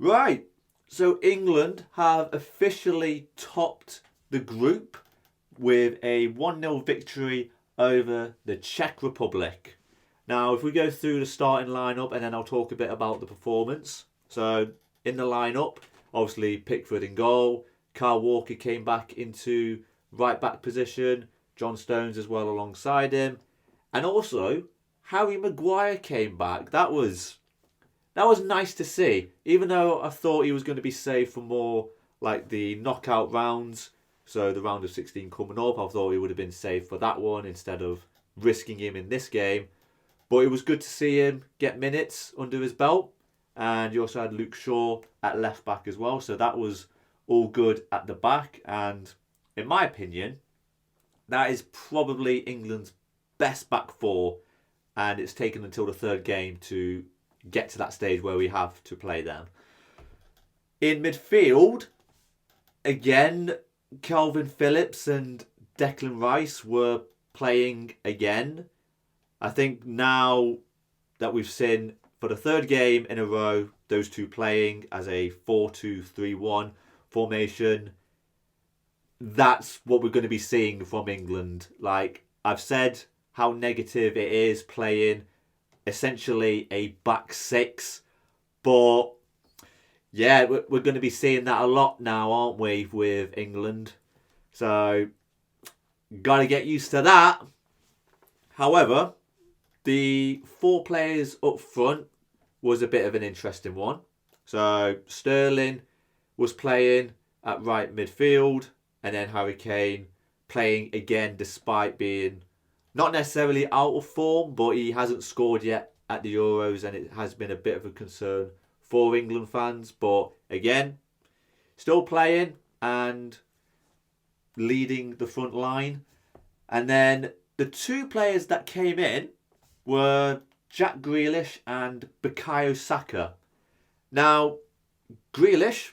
Right, so England have officially topped the group with a 1-0 victory over the Czech Republic. Now, if we go through the starting lineup and then I'll talk a bit about the performance. So, in the lineup, obviously Pickford in goal. Kyle Walker came back into right back position. John Stones as well alongside him. And also, Harry Maguire came back. That was nice to see. Even though I thought he was going to be saved for more like the knockout rounds. So the round of 16 coming up, I thought he would have been saved for that one instead of risking him in this game. But it was good to see him get minutes under his belt. And you also had Luke Shaw at left back as well. So that was all good at the back. And in my opinion, that is probably England's best back four. And it's taken until the third game to get to that stage where we have to play them. In midfield, again, Calvin Phillips and Declan Rice were playing again. I think now that we've seen for the third game in a row, those two playing as a 4-2-3-1 formation, that's what we're going to be seeing from England. Like I've said, how negative it is playing essentially a back six, but yeah, we're going to be seeing that a lot now, aren't we, with England? So, got to get used to that. However, the four players up front was a bit of an interesting one. So, Sterling was playing at right midfield, and then Harry Kane playing again despite being not necessarily out of form, but he hasn't scored yet at the Euros, and it has been a bit of a concern for England fans. But again, still playing and leading the front line. And then the two players that came in were Jack Grealish and Bukayo Saka. Now, Grealish,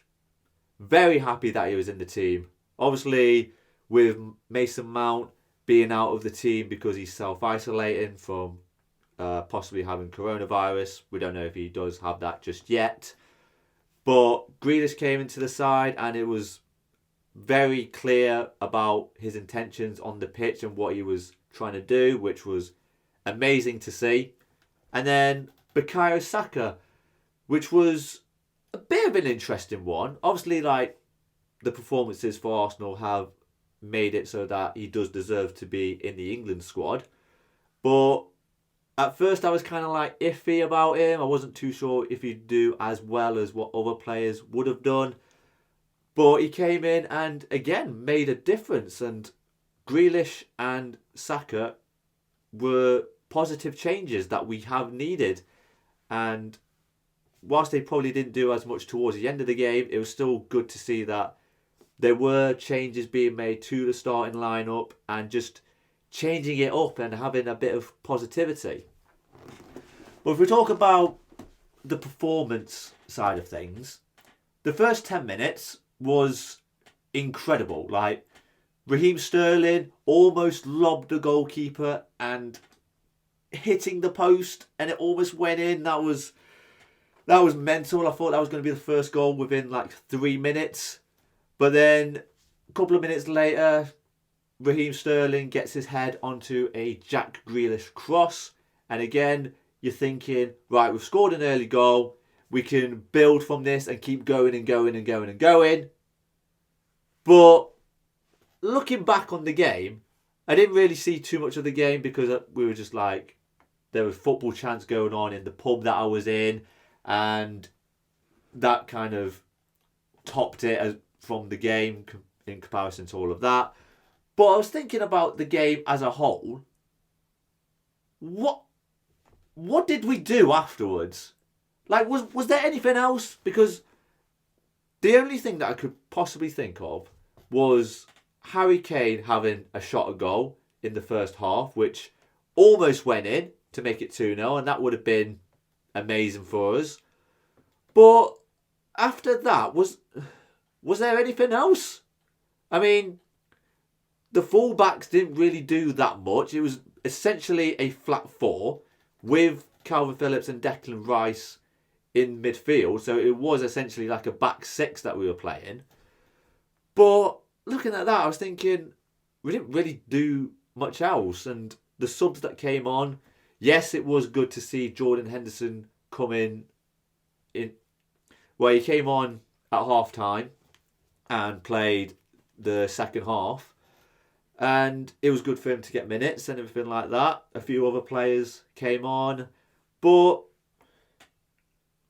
very happy that he was in the team. Obviously, with Mason Mount being out of the team because he's self-isolating from possibly having coronavirus. We don't know if he does have that just yet. But Grealish came into the side and it was very clear about his intentions on the pitch and what he was trying to do, which was amazing to see. And then Bukayo Saka, which was a bit of an interesting one. Obviously, like the performances for Arsenal have made it so that he does deserve to be in the England squad. But at first I was kind of like iffy about him. I wasn't too sure if he'd do as well as what other players would have done. But he came in and again made a difference. And Grealish and Saka were positive changes that we have needed. And whilst they probably didn't do as much towards the end of the game, it was still good to see that there were changes being made to the starting lineup and just changing it up and having a bit of positivity. But if we talk about the performance side of things, the first 10 minutes was incredible. Like, Raheem Sterling almost lobbed the goalkeeper and hitting the post and it almost went in. That was mental. I thought that was going to be the first goal within like 3 minutes. But then a couple of minutes later, Raheem Sterling gets his head onto a Jack Grealish cross. And again, you're thinking, right, we've scored an early goal. We can build from this and keep going and going and going and going. But looking back on the game, I didn't really see too much of the game because we were just like, there was football chants going on in the pub that I was in. And that kind of topped it from the game in comparison to all of that. But I was thinking about the game as a whole. What did we do afterwards? Like, was there anything else? Because the only thing that I could possibly think of was Harry Kane having a shot at goal in the first half, which almost went in to make it 2-0, and that would have been amazing for us. But after that, was there anything else? I mean, the fullbacks didn't really do that much. It was essentially a flat four with Calvin Phillips and Declan Rice in midfield, so it was essentially like a back six that we were playing. But looking at that, I was thinking we didn't really do much else. And the subs that came on, yes, it was good to see Jordan Henderson come in. Well, he came on at half time and played the second half. And it was good for him to get minutes and everything like that. A few other players came on. But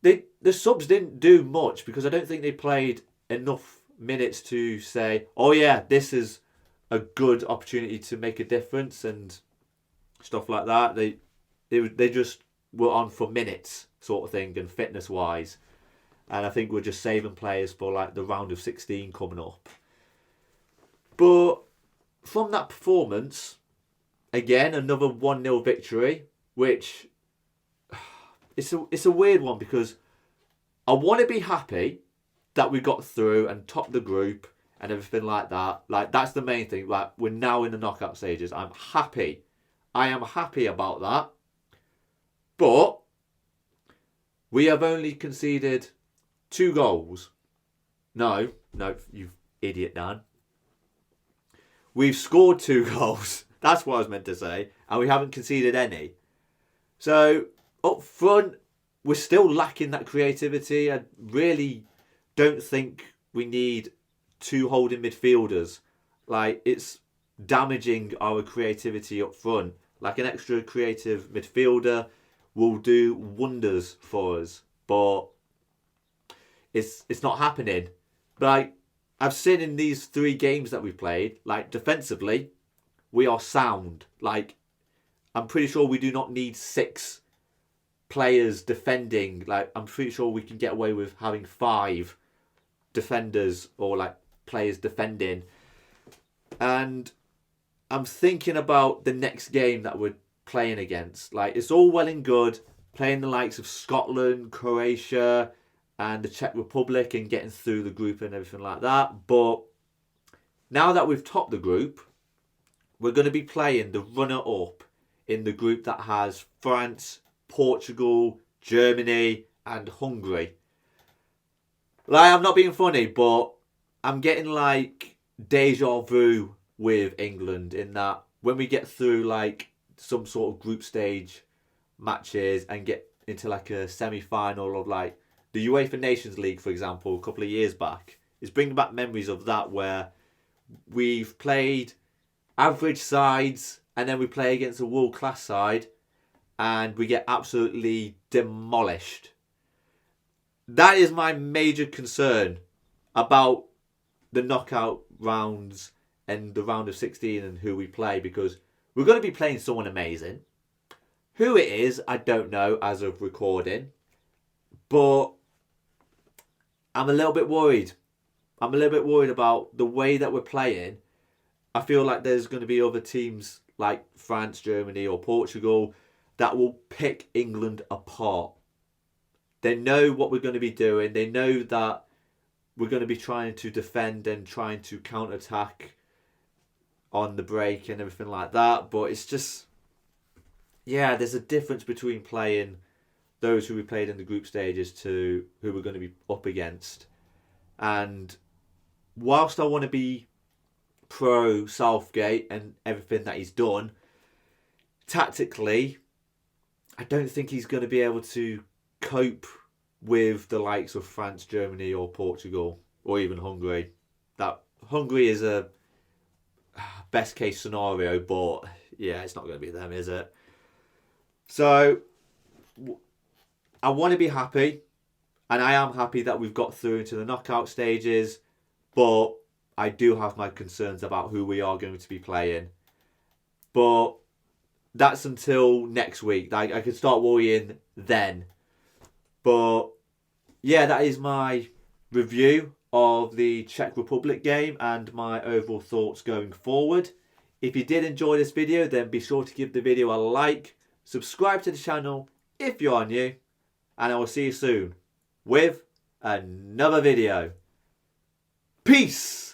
the subs didn't do much because I don't think they played enough minutes to say, oh yeah, this is a good opportunity to make a difference and stuff like that. They just were on for minutes sort of thing and fitness wise. And I think we're just saving players for like the round of 16 coming up. But from that performance, again, another 1-0 victory, which it's a weird one because I want to be happy that we got through and topped the group and everything like that. Like, that's the main thing. Like, we're now in the knockout stages. I'm happy. I am happy about that. But we have only conceded 2 goals. No, you idiot, Dan. We've scored 2 goals. That's what I was meant to say. And we haven't conceded any. So, up front, we're still lacking that creativity. I really don't think we need 2 holding midfielders. Like, it's damaging our creativity up front. Like, an extra creative midfielder will do wonders for us. But it's not happening. But I've seen in these 3 games that we've played, like, defensively, we are sound. Like, I'm pretty sure we do not need 6 players defending. Like, I'm pretty sure we can get away with having 5 defenders or like players defending. And I'm thinking about the next game that we're playing against. Like, it's all well and good playing the likes of Scotland, Croatia and the Czech Republic and getting through the group and everything like that. But now that we've topped the group, we're going to be playing the runner-up in the group that has France, Portugal, Germany and Hungary. Like, I'm not being funny, but I'm getting like deja vu with England in that when we get through like some sort of group stage matches and get into like a semi-final of like the UEFA Nations League, for example, a couple of years back, it's bringing back memories of that where we've played average sides and then we play against a world-class side and we get absolutely demolished. That is my major concern about the knockout rounds and the round of 16 and who we play, because we're going to be playing someone amazing. Who it is, I don't know as of recording, but I'm a little bit worried. I'm a little bit worried about the way that we're playing. I feel like there's going to be other teams like France, Germany or Portugal that will pick England apart. They know what we're going to be doing. They know that we're going to be trying to defend and trying to counter-attack on the break and everything like that. But it's just, yeah, there's a difference between playing those who we played in the group stages to who we're going to be up against. And whilst I want to be pro Southgate and everything that he's done, tactically, I don't think he's going to be able to cope with the likes of France, Germany or Portugal or even Hungary. That Hungary is a best case scenario, but yeah, it's not going to be them, is it? So I want to be happy, and I am happy that we've got through into the knockout stages, but I do have my concerns about who we are going to be playing. But that's until next week. I can start worrying then. But yeah, that is my review of the Czech Republic game and my overall thoughts going forward. If you did enjoy this video, then be sure to give the video a like, subscribe to the channel if you are new, and I will see you soon with another video. Peace!